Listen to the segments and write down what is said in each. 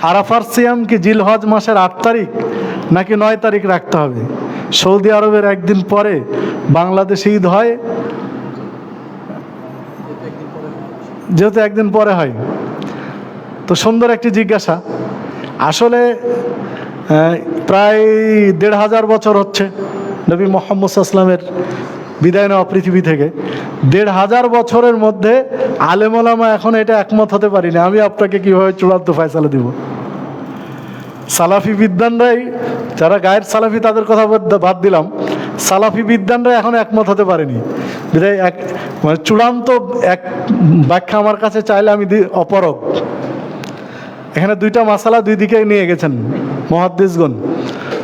আরাফার সিয়াম কি জিলহজ মাসের 8 তারিখ নাকি 9 তারিখ রাখতে হবে? সৌদি আরবের একদিন পরে বাংলাদেশে ঈদ হয়, যেহেতু একদিন পরে হয়। তো সুন্দর একটি জিজ্ঞাসা। আসলে প্রায় 1500 বছর হচ্ছে নবী মুহাম্মদ সাল্লাল্লাহু আলাইহি ওয়াসাল্লামের বিদায় নেওয়া পৃথিবী থেকে। 1500 বছরের মধ্যে আলেম ওলামা এখন এটা একমত হতে পারিনি। আমি আপনাকে কীভাবে চূড়ান্ত ফয়সালা দিব? সালাফি বিদ্বানরাই, যারা গায়ের সালাফি তাদের কথা বাদ দিলাম, সালাফি বিদ্বানরা এখন একমত হতে পারেনি। বিদায় মানে চূড়ান্ত এক ব্যাখ্যা আমার কাছে চাইলে আমি অপারগ। এখানে দুইটা মাসালা দুই দিকে নিয়ে গেছেন মুহাদ্দিসগণ।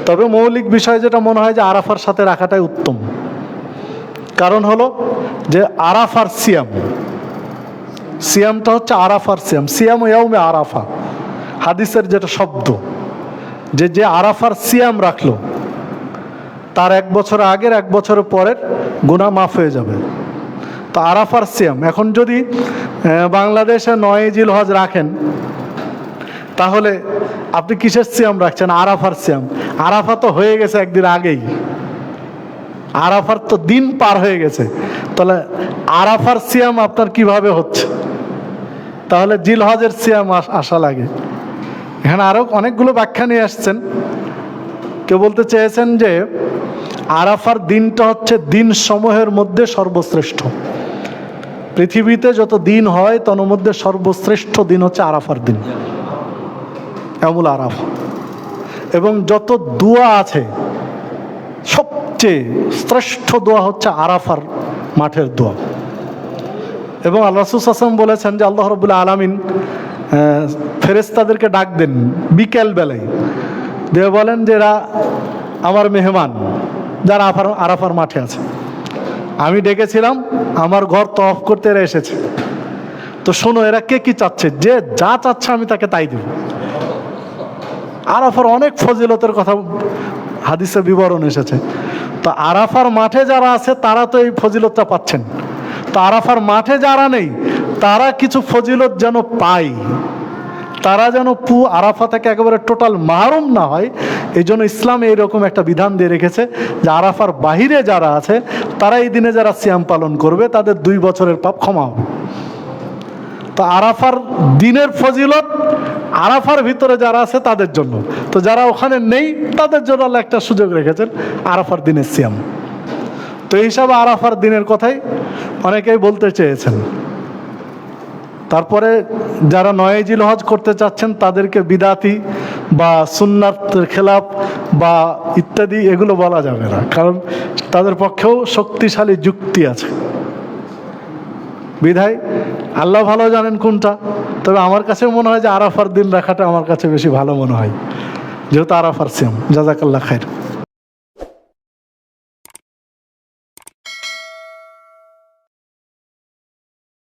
তবে মৌলিক বিষয় যেটা মনে হয় যে আরাফার সাথে রাখাটাই উত্তম। কারণ হলো যে আরাফার সিয়ামটা হচ্ছে আরাফার সিয়াম ইয়াউমে আরাফা, হাদিসের যেটা শব্দ, যে আরাফার সিয়াম রাখলো তার 1 বছর আগের 1 বছরের পরের গুনাহ মাফ হয়ে যাবে। তো আরাফার সিয়াম, এখন যদি বাংলাদেশে 9 জিলহজ রাখেন তাহলে আপনি কিসের সিয়াম রাখছেন? আরাফার সিয়াম। আরাফা তো হয়ে গেছে একদিন আগেই, আরাফার তো দিন পার হয়ে গেছে। তাহলে আরাফার সিয়াম আপনার কিভাবে হচ্ছে? তাহলে জিলহজের সিয়াম আসা লাগে। এখানে আরও অনেকগুলো ব্যাখ্যা নিয়ে আসছেন। কেউ বলতে চেয়েছেন যে আরাফার দিনটা হচ্ছে দিন সমূহের মধ্যে সর্বশ্রেষ্ঠ। পৃথিবীতে যত দিন হয় তার মধ্যে সর্বশ্রেষ্ঠ দিন হচ্ছে আরাফার দিন, ইয়াউমুল আরাফা। এবং যত দোয়া আছে সবচেয়ে শ্রেষ্ঠ দোয়া হচ্ছে আরাফার মাঠের দোয়া। এবং আল্লাহ রাসূল সাল্লাল্লাহু আলাইহি ওয়াসাল্লাম বলেছেন যে আল্লাহ রাব্বুল আলামিন ফেরেশতাদেরকে ডাক দেন বিকেল বেলায়, দিয়ে বলেন যে এরা আমার মেহমান যারা আরাফার মাঠে আছে। আমি ডেকেছিলাম, আমার ঘর তওয়াফ করতে এরা এসেছে। তো শোনো এরা কে কি চাচ্ছে, যে যা চাচ্ছে আমি তাকে তাই দেব। আরাফার অনেক ফজিলতের কথা হাদিসে বিবরণ এসেছে। তো আরাফার মাঠে যারা আছে তারা তো এই ফজিলতটা পাচ্ছেন। তো আরাফার মাঠে যারা নেই তারা কিছু ফজিলত যেন পায়, তারা যেন আরাফা থেকে একেবারে টোটাল মাহরুম না হয়, এই জন্য ইসলাম এইরকম একটা বিধান দিয়ে রেখেছে যে আরাফার বাহিরে যারা আছে তারা এই দিনে যারা সিয়াম পালন করবে তাদের 2 বছরের পাপ ক্ষমা হবে। তো আরাফার দিনের ফজিলত আরাফার ভিতরে যারা আছে তাদের জন্য, তো যারা ওখানে নেই তাদের জন্য আল্লাহ একটা সুযোগ রেখেছেন আরাফার দিনের সিয়াম। তো এই হিসাবে আরাফার দিনের কথাই অনেকেই বলতে চেয়েছেন। তারপরে যারা 9 জিলহজ করতে চাচ্ছেন তাদেরকে বিদাতি বা সুন্নাতের খেলাফ বা ইত্যাদি এগুলো বলা যাবে না, কারণ তাদের পক্ষেও শক্তিশালী যুক্তি আছে। বিধায় আল্লাহ ভালো জানেন কোনটা। তবে আমার কাছে মনে হয় যে আরাফার দিন রাখাটা আমার কাছে বেশি ভালো মনে হয়, যেহেতু আরাফার সিয়াম। জাযাকাল্লাহ খাইর।